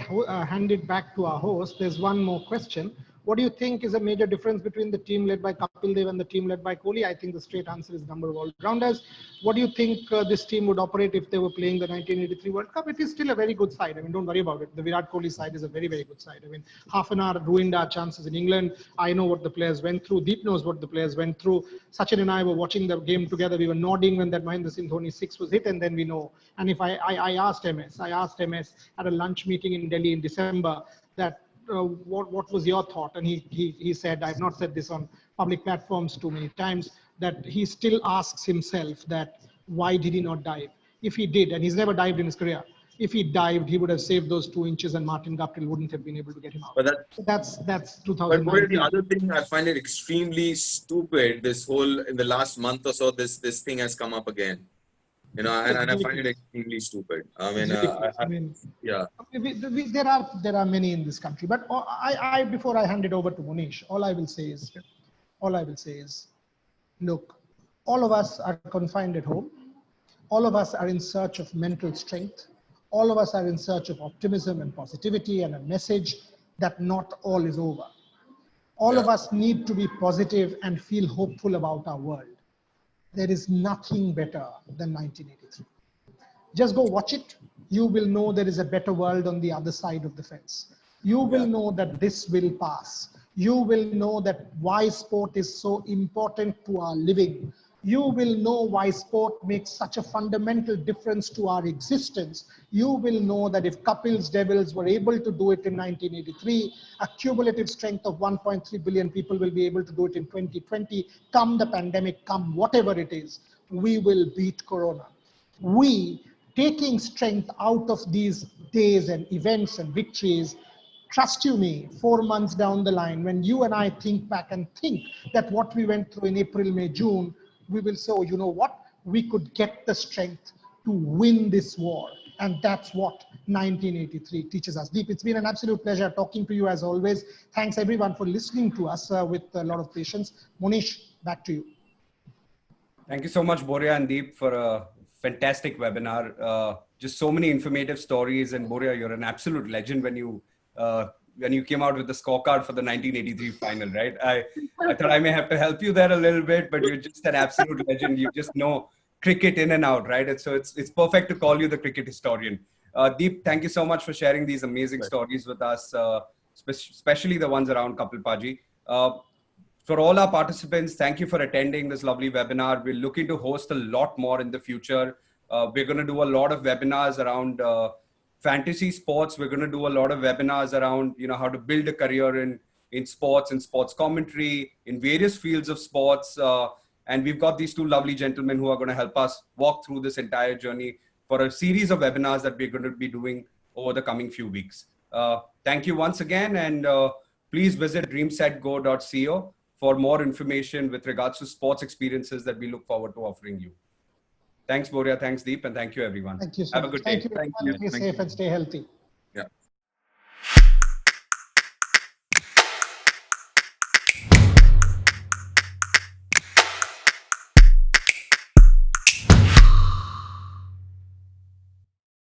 Speaker 2: hand it back to our host, there's one more question. What do you think is a major difference between the team led by Kapil Dev and the team led by Kohli? I think the straight answer is number of all-rounders. What do you think this team would operate if they were playing the 1983 World Cup? It is still a very good side. I mean, don't worry about it. The Virat Kohli side is a very, very good side. I mean, half an hour ruined our chances in England. I know what the players went through. Deep knows what the players went through. Sachin and I were watching the game together. We were nodding when that Mahendra Singh Dhoni 6 was hit, and then we know. And if I asked MS at a lunch meeting in Delhi in December that what was your thought? And he said, I've not said this on public platforms too many times, that he still asks himself that why did he not dive? If he did, and he's never dived in his career, if he dived, he would have saved those 2 inches and Martin Guptill wouldn't have been able to get him out.
Speaker 1: But
Speaker 2: That's
Speaker 1: But
Speaker 2: 2019.
Speaker 1: the other thing, I find it extremely stupid. This whole, in the last month or so, this thing has come up again. You know, and I find it extremely stupid. I mean, yeah.
Speaker 2: There are many in this country, but I before I hand it over to Monish, all I will say is, look, all of us are confined at home. All of us are in search of mental strength. All of us are in search of optimism and positivity and a message that not all is over. All of us need to be positive and feel hopeful about our world. There is nothing better than 1983. Just go watch it. You will know there is a better world on the other side of the fence. You will know that this will pass. You will know that why sport is so important to our living. You will know why sport makes such a fundamental difference to our existence. You will know that if Kapil's Devils were able to do it in 1983, a cumulative strength of 1.3 billion people will be able to do it in 2020. Come the pandemic, come whatever it is, we will beat Corona. We, taking strength out of these days and events and victories, trust you me, 4 months down the line, when you and I think back and think that what we went through in April, May, June, we will say, oh, you know what? We could get the strength to win this war. And that's what 1983 teaches us. Deep, it's been an absolute pleasure talking to you as always. Thanks everyone for listening to us with a lot of patience. Monish, back to you.
Speaker 3: Thank you so much, Boria and Deep, for a fantastic webinar. Just so many informative stories. And Boria, you're an absolute legend when you came out with the scorecard for the 1983 final, right? I thought I may have to help you there a little bit, but you're just an absolute legend. You just know cricket in and out, right? And so it's perfect to call you the cricket historian. Deep, thank you so much for sharing these amazing stories with us, especially the ones around Kapil Paji. For all our participants, thank you for attending this lovely webinar. We're looking to host a lot more in the future. We're going to do a lot of webinars around fantasy sports. We're going to do a lot of webinars around, how to build a career in sports and sports commentary, in various fields of sports. And we've got these two lovely gentlemen who are going to help us walk through this entire journey for a series of webinars that we're going to be doing over the coming few weeks. Thank you once again. And please visit dreamsetgo.co for more information with regards to sports experiences that we look forward to offering you. Thanks, Boria. Thanks, Deep. And thank you, everyone.
Speaker 2: Thank you so
Speaker 3: Have
Speaker 2: much.
Speaker 3: a good day.
Speaker 2: Thank you. Stay safe and stay healthy.